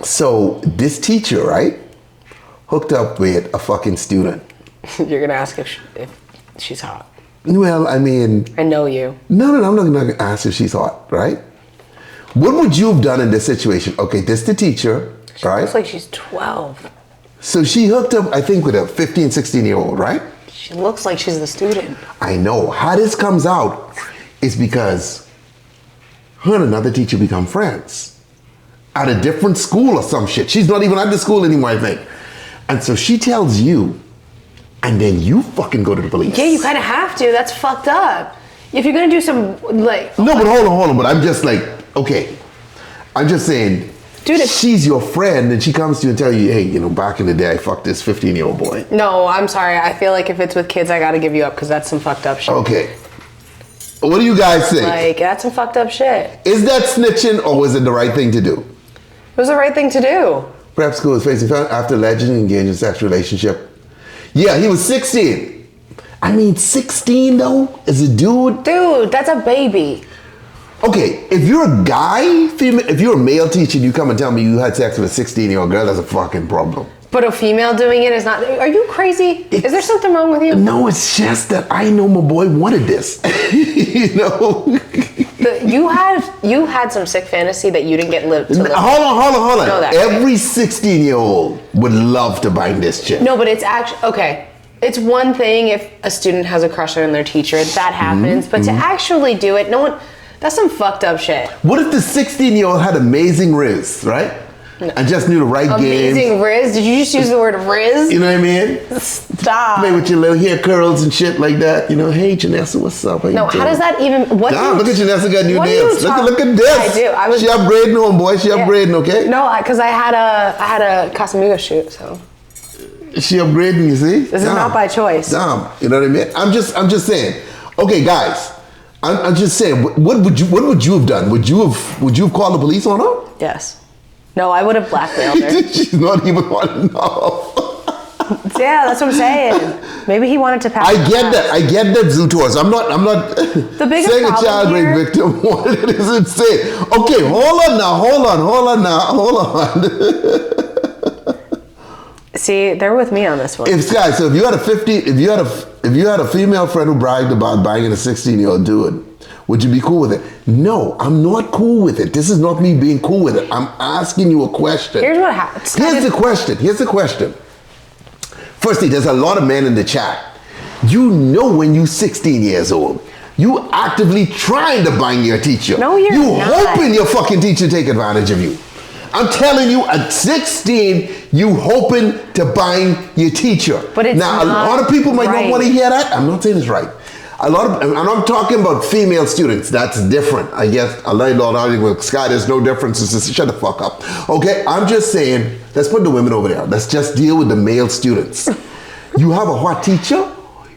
So this teacher, right, hooked up with a fucking student. You're gonna ask if she's hot. Well, I mean... I know you. No, I'm not going to ask if she's hot, right? What would you have done in this situation? Okay, this the teacher, She right? looks like she's 12. So she hooked up, I think, with a 15, 16-year-old, right? She looks like she's the student. I know. How this comes out is because her and another teacher become friends at a different school or some shit. She's not even at the school anymore, I think. And so she tells you, and then you fucking go to the police. Yeah, you kind of have to. That's fucked up. If you're gonna do some, like... No, but hold on. But I'm just like, okay. I'm just saying, dude, if she's your friend and she comes to you and tell you, hey, you know, back in the day, I fucked this 15-year-old boy. No, I'm sorry. I feel like if it's with kids, I gotta give you up because that's some fucked up shit. Okay. What do you guys think? Like, that's some fucked up shit. Is that snitching or was it the right thing to do? It was the right thing to do. Prep school is facing felony after allegedly engaged in sexual relationship. Yeah, he was 16. I mean, 16 though, as a dude? Dude, that's a baby. Okay, if you're a guy, female, if you're a male teacher and you come and tell me you had sex with a 16-year-old girl, that's a fucking problem. But a female doing it is not... Are you crazy? Is there something wrong with you? No, it's just that I know my boy wanted this. You know? You had some sick fantasy that you didn't get to live. Hold on. Know that, Every 16-year-old would love to bang this chick. No, but it's actually... Okay. It's one thing if a student has a crush on their teacher. That happens. But to actually do it, no one... That's some fucked up shit. What if the 16-year-old had amazing riz, right? No. And just knew the right game. Amazing riz? Did you just use the word riz? You know what I mean? Stop. Maybe with your little hair curls and shit like that. You know, hey, Janessa, what's up? No, how does that even... What nah, look at Janessa got new nails. Look at this. I do. She upgrading on, boy. She upgrading, okay? No, because I had a Casamigos shoot, so... She upgrading, you see? This is not by choice. Damn. You know what I mean? I'm just saying. Okay, guys. I'm just saying. What would you have done? Would you have called the police on her? Yes. No, I would have blackmailed her. She's not even wanting to know. Yeah, that's what I'm saying. Maybe he wanted to pass. I get that, Zoo Tours. I'm not the biggest saying a child rape victim wanted it is insane. Okay, hold on. See, they're with me on this one. So if you had a female friend who bragged about banging a 16-year-old dude, would you be cool with it? No, I'm not cool with it. This is not me being cool with it. I'm asking you a question. Here's what happens. Here's the question. Firstly, there's a lot of men in the chat. You know when you're 16 years old, you actively trying to bang your teacher. No, you're not. You hoping your fucking teacher take advantage of you. I'm telling you, at 16, you hoping to bang your teacher. But it's now, a lot of people might not want to hear that. I'm not saying it's right. And I'm talking about female students. That's different. I guess a lot of arguing with Scott. There's no difference. Just shut the fuck up. Okay, I'm just saying. Let's put the women over there. Let's just deal with the male students. You have a hot teacher.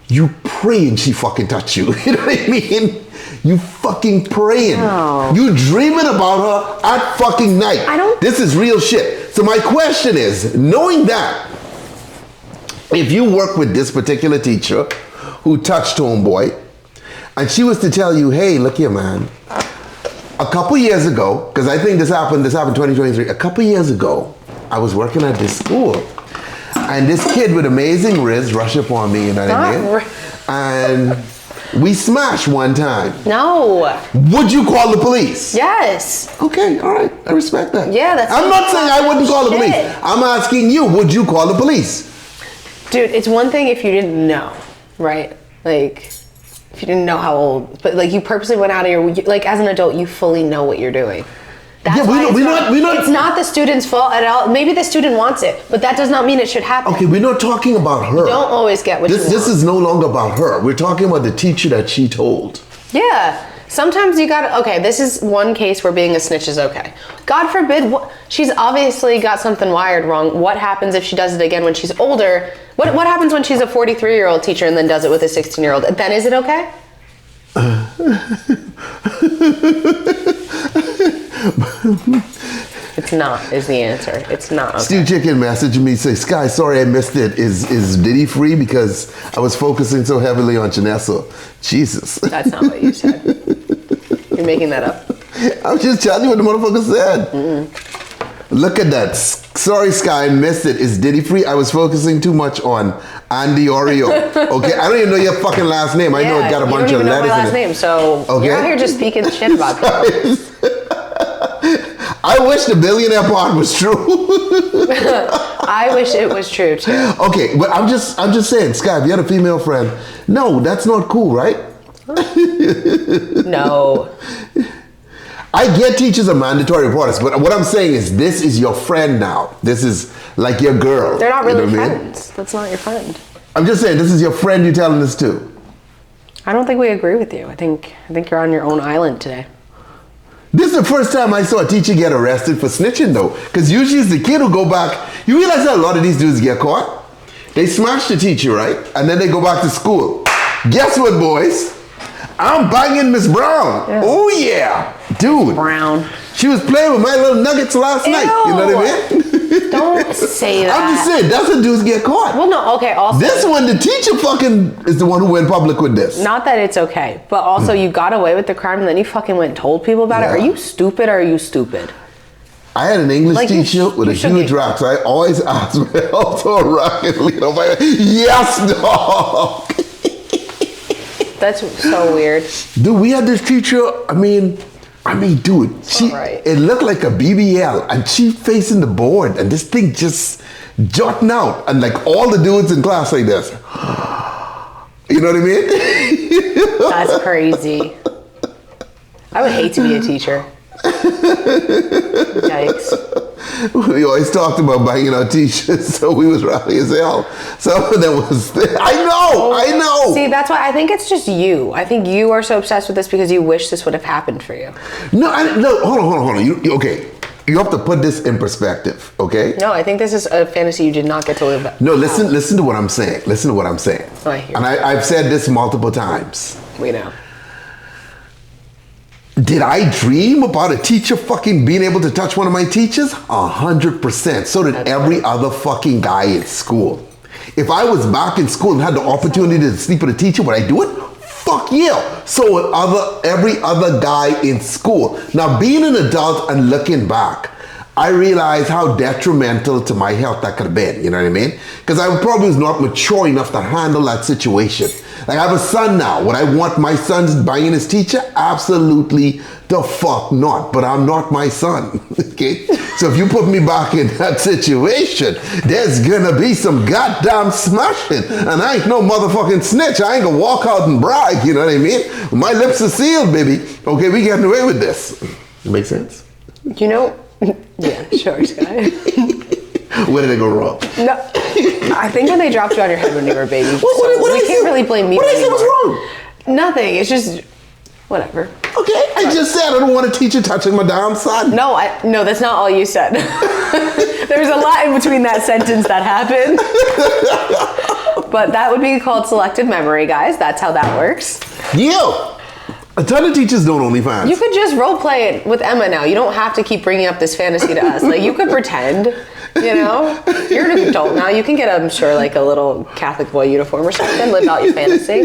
You praying she fucking touch you. You know what I mean? You fucking praying. Oh. You dreaming about her at fucking night. This is real shit. So my question is, knowing that, if you work with this particular teacher who touched homeboy, and she was to tell you, hey, look here, man. A couple years ago, because I think this happened 2023. A couple years ago, I was working at this school, and this kid with amazing riz rushed upon me, you know what I mean? And we smashed one time. No. Would you call the police? Yes. Okay, all right. I respect that. Yeah, that's... I'm not saying I wouldn't call the police. I'm asking you, would you call the police? Dude, it's one thing if you didn't know, right? Like, if you didn't know how old, but like you purposely went out of your, like as an adult, you fully know what you're doing. That's it's not the student's fault at all. Maybe the student wants it, but that does not mean it should happen. Okay, we're not talking about her. You don't always get what you want. This is no longer about her. We're talking about the teacher that she told. Yeah. Sometimes you gotta, okay, this is one case where being a snitch is okay. God forbid, she's obviously got something wired wrong. What happens if she does it again when she's older? What happens when she's a 43-year-old teacher and then does it with a 16-year-old? Then is it okay? It's not, is the answer. It's not okay. Steve Chicken messaged me, say, Sky, sorry I missed it. Is Diddy free? Because I was focusing so heavily on Janessa. Jesus. That's not what you said. You're making that up. I'm just telling you what the motherfucker said. Look at that. Sorry, Sky, I missed it. Is Diddy free? I was focusing too much on Andy Oreo. Okay, I don't even know your fucking last name. I know it got a bunch of letters in it. You don't even know my last name, so you're out here just speaking shit about people. I wish the billionaire part was true. I wish it was true too. Okay, but I'm just saying, Sky, if you had a female friend, no, that's not cool, right? No. I get teachers are mandatory reporters, but what I'm saying is this is your friend now. This is like your girl. They're not really you know friends. I mean? That's not your friend. I'm just saying, this is your friend you're telling this to. I don't think we agree with you. I think you're on your own island today. This is the first time I saw a teacher get arrested for snitching though. Because usually it's the kid who go back. You realize that a lot of these dudes get caught? They smash the teacher, right? And then they go back to school. Guess what, boys? I'm banging Miss Brown. Yeah. Oh yeah. Dude. Brown. She was playing with my little nuggets last night. You know what I mean? Don't say that. I'm just saying, that's when dudes get caught. Well, no, okay, also. This one, the teacher fucking is the one who went public with this. Not that it's okay, but also you got away with the crime and then you fucking went and told people about it. Are you stupid or are you stupid? I had an English teacher with a huge rock, so I always asked for help to a rock and lead on my yes, dog. That's so weird. Dude, we had this teacher, I mean, dude, it looked like a BBL and she facing the board and this thing just jutting out and like all the dudes in class like this. You know what I mean? That's crazy. I would hate to be a teacher. Yikes. We always talked about banging our teachers, so we was rowdy as hell. Some of them was, I know. See, that's why I think it's just you. I think you are so obsessed with this because you wish this would have happened for you. No, hold on. Okay, you have to put this in perspective, okay? No, I think this is a fantasy you did not get to live. No, listen to what I'm saying. Listen to what I'm saying. Oh, I hear. And I've said this multiple times. We know. Did I dream about a teacher fucking being able to touch one of my teachers? 100%. So did every other fucking guy in school. If I was back in school and had the opportunity to sleep with a teacher, would I do it? Fuck yeah. So would every other guy in school. Now, being an adult and looking back, I realized how detrimental to my health that could have been, you know what I mean? Because I probably was not mature enough to handle that situation. Like, I have a son now. Would I want my son banging his teacher? Absolutely the fuck not. But I'm not my son, okay? So if you put me back in that situation, there's gonna be some goddamn smashing. And I ain't no motherfucking snitch. I ain't gonna walk out and brag, you know what I mean? My lips are sealed, baby. Okay, we getting away with this. Make sense? You know, yeah, sure, Sky. Where did it go wrong? No, I think when they dropped you on your head when you were a baby. We can't really blame me. What did I say was wrong? Nothing. It's just whatever. Okay, I just said I don't want a teacher touching my damn son. No, that's not all you said. There's a lot in between that sentence that happened. But that would be called selective memory, guys. That's how that works. Yeah. A ton of teachers don't OnlyFans. You could just role play it with Emma now. You don't have to keep bringing up this fantasy to us. Like, you could pretend, you know? You're an adult now. You can get, I'm sure, like a little Catholic boy uniform or something, live out your fantasy.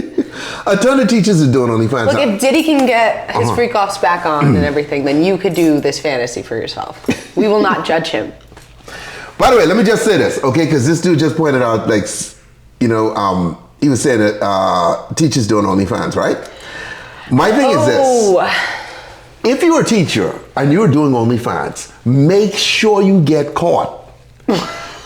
A ton of teachers are doing OnlyFans. Look, if Diddy can get his freak offs back on and everything, then you could do this fantasy for yourself. We will not judge him. By the way, let me just say this, okay? Because this dude just pointed out, like, you know, he was saying that teachers doing OnlyFans, right? My thing is this. If you're a teacher and you're doing OnlyFans, make sure you get caught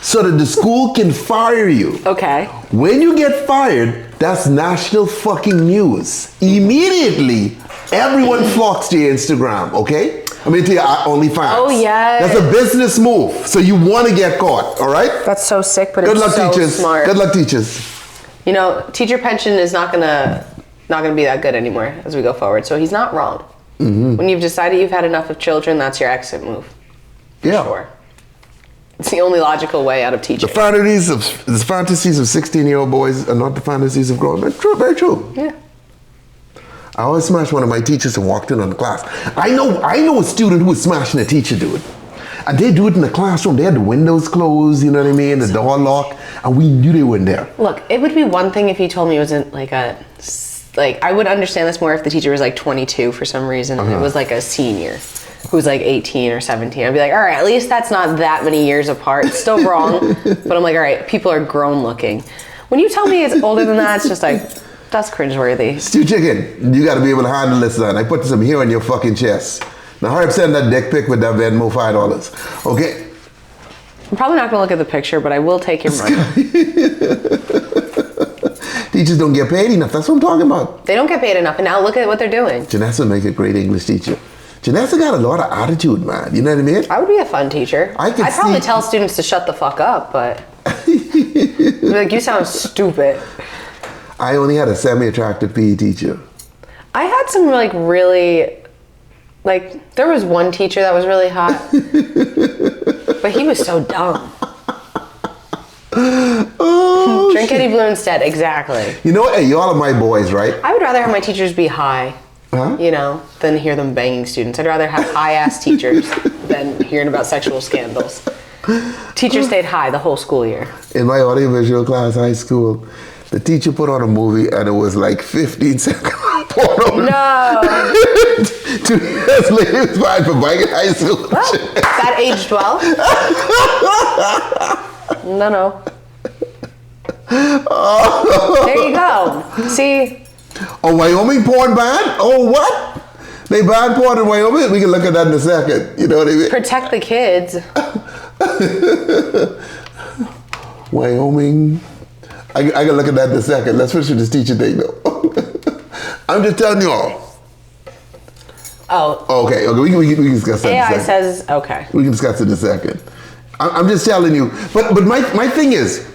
so that the school can fire you. Okay. When you get fired, that's national fucking news. Immediately, everyone flocks to your Instagram, okay? I mean, to your OnlyFans. Oh, yeah. That's a business move. So you want to get caught, all right? That's so sick, but Good it's luck, so teachers. smart. Good luck, teachers. You know, teacher pension is not gonna be that good anymore as we go forward. So he's not wrong. Mm-hmm. When you've decided you've had enough of children, that's your exit move. Yeah. Sure. It's the only logical way out of teaching. The fantasies of 16-year-old boys are not the fantasies of grown men. True, very true. Yeah. I always smashed one of my teachers and walked in on the class. I know a student who was smashing a teacher, dude. And they do it in the classroom. They had the windows closed, you know what I mean, the door locked, and we knew they weren't there. Look, it would be one thing if you told me it wasn't like I would understand this more if the teacher was like 22 for some reason. It was like a senior. who's like 18 or 17, I'd be like, all right, at least that's not that many years apart. It's still wrong, but I'm like, all right, people are grown looking. When you tell me it's older than that, it's just like, that's cringeworthy. Stew chicken, you gotta be able to handle this, son. I put some here on your fucking chest. Now hurry up, send that dick pic with that Venmo $5. Okay? I'm probably not gonna look at the picture, but I will take your money. Teachers don't get paid enough. That's what I'm talking about. They don't get paid enough, and now look at what they're doing. Janessa would make a great English teacher. Janessa got a lot of attitude, man. You know what I mean? I would be a fun teacher. I'd probably tell students to shut the fuck up, but I'd be like, you sound stupid. I only had a semi-attractive PE teacher. I had some like really, like there was one teacher that was really hot, but he was so dumb. Oh, Drink Eddie Blue instead, exactly. You know what? Hey, y'all are my boys, right? I would rather have my teachers be high, you know, than hear them banging students. I'd rather have high-ass teachers than hearing about sexual scandals. Teachers stayed high the whole school year. In my audiovisual class, high school, the teacher put on a movie and it was like 15 seconds porno. No. 2 years later, it was fine for bike in high school. Well, that aged well. No. Oh. There you go. See? Oh, Wyoming porn ban? Oh, what? They ban porn in Wyoming? We can look at that in a second. You know what I mean? Protect the kids. Wyoming. I can look at that in a second. Let's finish with this teacher thing, though. I'm just telling you all. Oh. Okay. We can discuss that in a second. AI says, okay. We can discuss it in a second. I'm just telling you. But my thing is,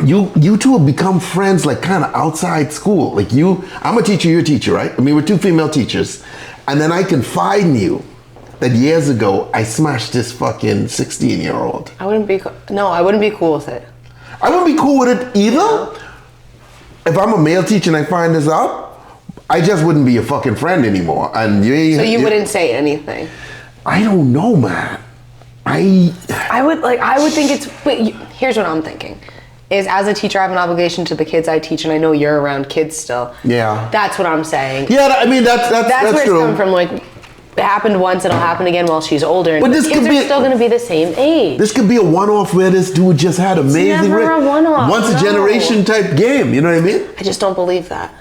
you two have become friends like kind of outside school. Like I'm a teacher, you're a teacher, right? I mean, we're two female teachers. And then I confide in you that years ago, I smashed this fucking 16-year-old. I wouldn't be cool with it. I wouldn't be cool with it either. If I'm a male teacher and I find this out, I just wouldn't be your fucking friend anymore. And so you wouldn't say anything? I don't know, man. I would think it's, but here's what I'm thinking. Is as a teacher, I have an obligation to the kids I teach, and I know you're around kids still. Yeah. That's what I'm saying. Yeah, I mean, that's where true. it's coming from. Like, it happened once, it'll happen again while she's older. And the kids are still going to be the same age. This could be a one-off where this dude just had amazing... It's never a one-off. Once a generation type game, you know what I mean? I just don't believe that.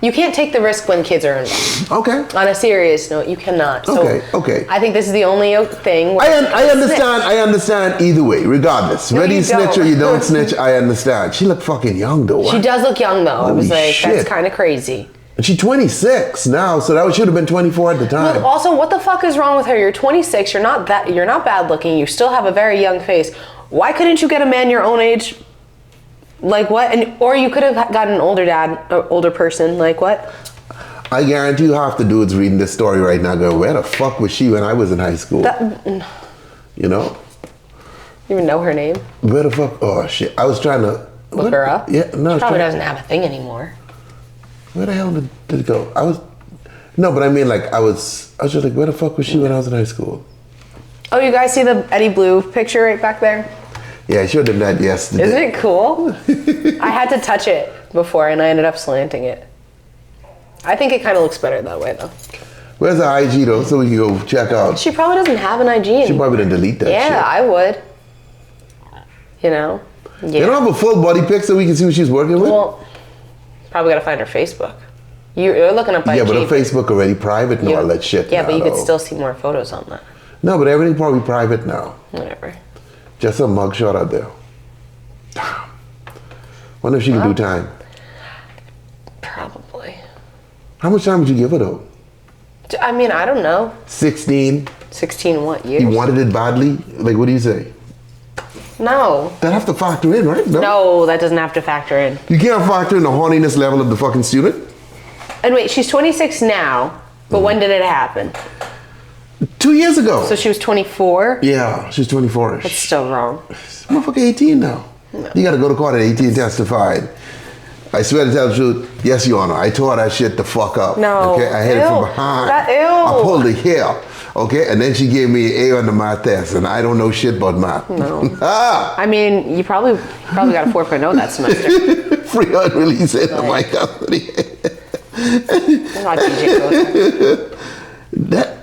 You can't take the risk when kids are involved. Okay. On a serious note, you cannot. Okay. I think this is the only thing where I understand either way, regardless. Whether you snitch or you don't snitch, I understand. She looked fucking young though. She does look young though. I was like, shit. That's kind of crazy. And she's 26 now, so that should have been 24 at the time. But also, what the fuck is wrong with her? You're 26, you're not bad looking, you still have a very young face. Why couldn't you get a man your own age? Like what? Or you could have gotten an older person. Like what? I guarantee you half the dudes reading this story right now going, where the fuck was she when I was in high school? You know? You even know her name? Where the fuck? Oh shit! I was trying to look her up. Yeah, no. She probably doesn't have a thing anymore. Where the hell did it go? But I mean, like I was just like, where the fuck was she when I was in high school? Oh, you guys see the Eddie Blue picture right back there? Yeah, I showed them that yesterday. Isn't it cool? I had to touch it before, and I ended up slanting it. I think it kind of looks better that way, though. Where's the IG though, so we can go check out? She probably doesn't have an IG. She probably didn't delete that shit. Yeah, I would. You know? Yeah. They don't have a full body pic so we can see what she's working with? Well, probably gotta find her Facebook. You're looking up IG. Yeah, but her Facebook already private and all that shit. Yeah, but you could still see more photos on that. No, but everything probably private now. Whatever. Just a mugshot out there. Damn. Wonder if she can do time. Probably. How much time would you give her though? I mean, I don't know. 16. 16 what years? You wanted it badly? Like, what do you say? No. That have to factor in, right? No, that doesn't have to factor in. You can't factor in the horniness level of the fucking student? And wait, she's 26 now, but when did it happen? 2 years ago. So she was 24? Yeah, she's 24-ish. That's still wrong. Motherfucker 18 now. No. You gotta go to court at 18 testified. I swear to tell the truth, yes, Your Honor, I tore that shit the fuck up. No. Okay, I hit it from behind. Ew. I pulled the hair. Okay, and then she gave me an A on the math test, and I don't know shit about math. No. I mean, you probably got a 4.0 that semester. Free unreleased in the mic company. That's not DJ. That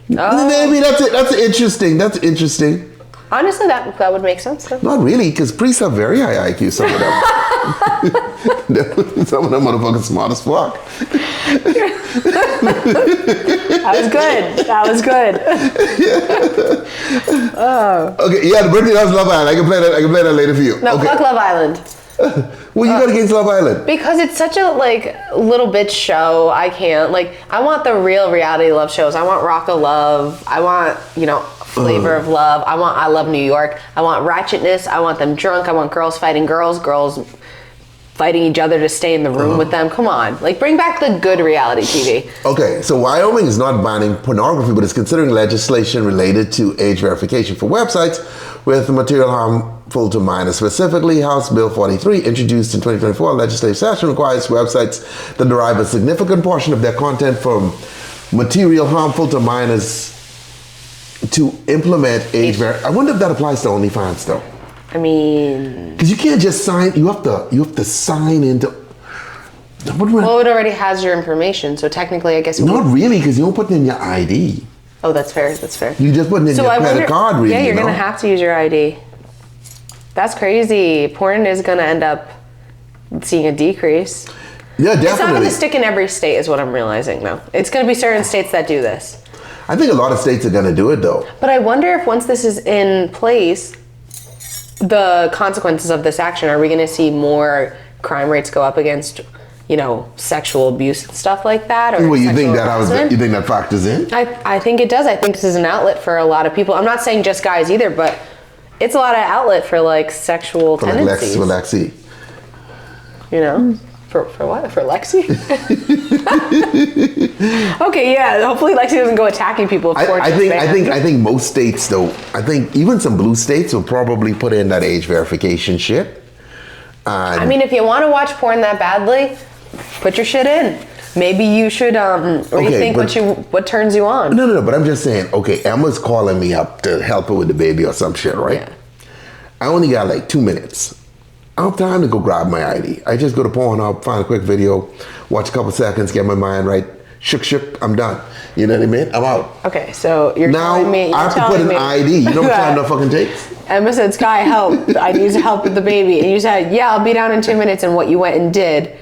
Maybe that's it. That's interesting. That's interesting. Honestly, that would make sense. Though. Not really, because priests have very high IQ. Some of them. Some of them motherfuckers smart as fuck. That was good. Oh. Okay, yeah, the Brittany loves Love Island. I can play that later for you. No, okay. fuck Love Island. Well, you got against Love Island because it's such a little bitch show. I can't I want the real reality love shows. I want Rock of Love. I want Flavor of Love. I want I Love New York. I want ratchetness. I want them drunk. I want girls fighting girls fighting each other to stay in the room with them. Come on, bring back the good reality TV. Okay, so Wyoming is not banning pornography, but it's considering legislation related to age verification for websites with material harmful to minors. Specifically, House Bill 43, introduced in 2024 legislative session, requires websites that derive a significant portion of their content from material harmful to minors to implement age verification. I wonder if that applies to OnlyFans though. I mean, because you can't just sign. You have to sign into. Well, it already has your information, so technically, I guess. Not really, because you don't put it in your ID. Oh, that's fair. That's fair. You just put it in your credit card reading. Yeah, you're gonna have to use your ID. That's crazy. Porn is gonna end up seeing a decrease. Yeah, definitely. It's not gonna stick in every state, is what I'm realizing now. It's gonna be certain states that do this. I think a lot of states are gonna do it though. But I wonder if once this is in place, the consequences of this action, are we going to see more crime rates go up against, sexual abuse and stuff like that? Or you think that factors in? I think it does. I think this is an outlet for a lot of people. I'm not saying just guys either, but it's a lot of outlet for sexual tendencies. For Lexi. For what? For Lexi? Okay, yeah. Hopefully Lexi doesn't go attacking people. I think most states though. I think even some blue states will probably put in that age verification shit. I mean, if you want to watch porn that badly, put your shit in. Maybe you should rethink what turns you on. No. But I'm just saying. Okay, Emma's calling me up to help her with the baby or some shit, right? Yeah. I only got 2 minutes. I don't have time to go grab my ID. I just go to Pornhub, find a quick video, watch a couple seconds, get my mind right. Shook, I'm done. You know what I mean? I'm out. Okay, so you're telling me. Now I have to put an ID. You know what time that fucking takes? Emma said, Sky, help. I need help with the baby. And you said, yeah, I'll be down in 2 minutes. And what you went and did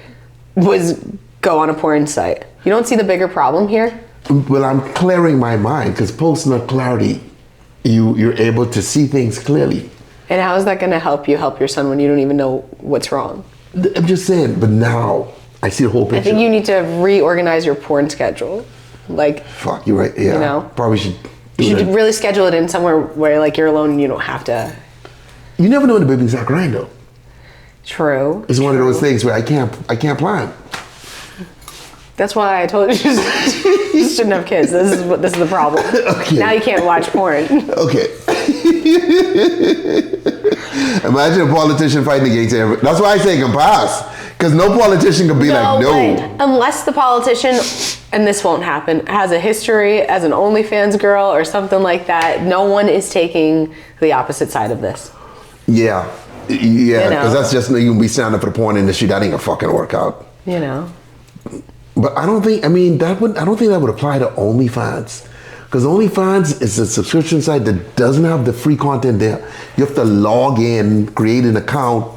was go on a porn site. You don't see the bigger problem here? Well, I'm clearing my mind because post-nut clarity, you're able to see things clearly. And how is that going to help you help your son when you don't even know what's wrong? I'm just saying, but now I see the whole picture. I think you need to reorganize your porn schedule. Fuck, you're right. Yeah. Probably should. You should really schedule it in somewhere where you're alone and you don't have to. You never know when the baby's not crying though. True. It's one of those things where I can't plan. That's why I told you you shouldn't have kids. This is the problem. Okay. Now you can't watch porn. Okay. Imagine a politician fighting against everything. That's why I say it can pass. Because no politician can be no. Unless the politician, and this won't happen, has a history as an OnlyFans girl or something like that, no one is taking the opposite side of this. Yeah. Yeah, because that's just, you can be standing up for the porn industry. That ain't gonna fucking work out. But I don't think that would apply to OnlyFans. Because OnlyFans is a subscription site that doesn't have the free content there. You have to log in, create an account.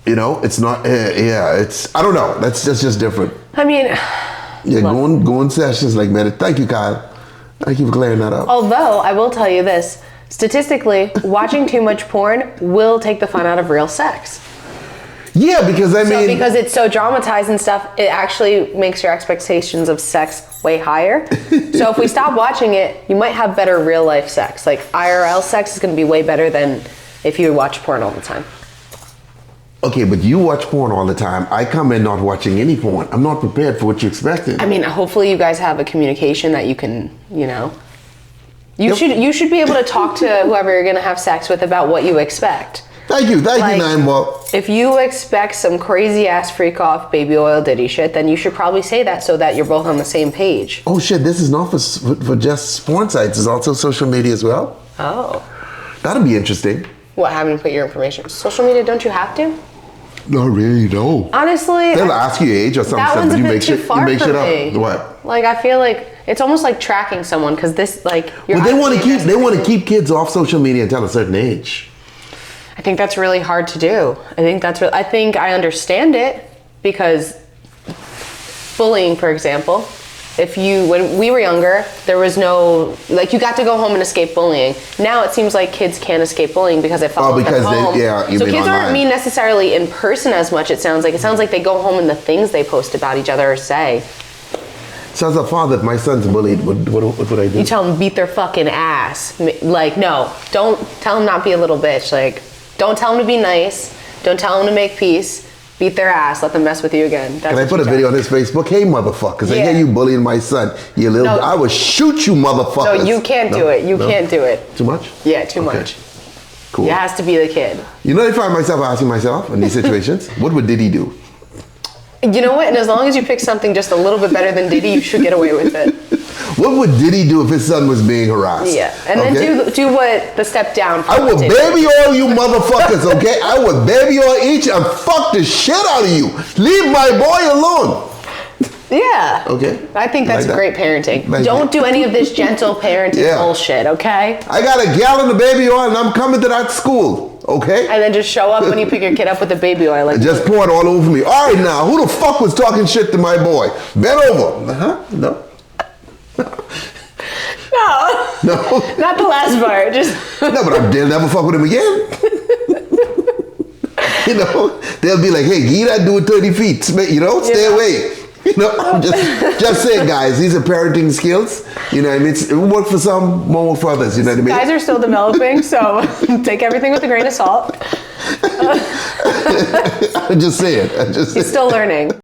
It's not, it's, I don't know. That's just different. Going sessions like meditation. Thank you, Kyle. Thank you for clearing that up. Although, I will tell you this. Statistically, watching too much porn will take the fun out of real sex. Yeah, because because it's so dramatized and stuff, it actually makes your expectations of sex way higher. So if we stop watching it, you might have better real life sex. IRL sex is going to be way better than if you watch porn all the time. Okay, but you watch porn all the time. I come in not watching any porn. I'm not prepared for what you expected. Hopefully you guys have a communication that you can, You should be able to talk to whoever you're going to have sex with about what you expect. Thank you, Nine Ball. If you expect some crazy ass freak off baby oil ditty shit, then you should probably say that so that you're both on the same page. Oh shit, this is not for just porn sites. It's also social media as well. Oh. That'll be interesting. What, having to put your information? Social media, don't you have to? Not really, no. Honestly, they'll ask you your age or something. That one's a bit too far for me. What? Like, I feel like it's almost like tracking someone because this, like, well, they want to keep kids off social media until a certain age. I think that's really hard to do. I think I understand it because bullying, for example, when we were younger, there was no, like, you got to go home and escape bullying. Now it seems like kids can't escape bullying because it follows them home. So kids aren't mean necessarily in person as much, it sounds like they go home and the things they post about each other or say. So as a father, if my son's bullied, what would I do? You tell them beat their fucking ass. Like, no, don't tell them not be a little bitch. Like, don't tell them to be nice. Don't tell them to make peace. Beat their ass. Let them mess with you again. Can I put a video on his Facebook? Hey, motherfuckers! I hear you bullying my son. You little. I will shoot you, motherfuckers. No, you can't do it. You can't do it. Too much? Yeah, too much. Cool. It has to be the kid. You know, I find myself asking myself in these situations, what would Diddy do? You know what? And as long as you pick something just a little bit better than Diddy, you should get away with it. What would Diddy do if his son was being harassed? Yeah, and then do what the step down. I would baby oil you motherfuckers, okay? I would baby oil each and fuck the shit out of you. Leave my boy alone. Yeah. Okay. I think that's great parenting. Don't do any of this gentle parenting bullshit, okay? I got a gallon of baby oil and I'm coming to that school. Okay? And then just show up when you pick your kid up with the baby oil. Like, just pour it all over me. All right, now, who the fuck was talking shit to my boy? Bend over. No. No. Not the last part. Just no, but they'll never fuck with him again. You know, they'll be like, hey, you not do it 30 feet. You know, stay away. You know, I'm just saying, guys, these are parenting skills. You know what I mean? It work for some, won't work for others. You know what I mean? Guys are still developing, so take everything with a grain of salt. I'm just saying. He's still learning.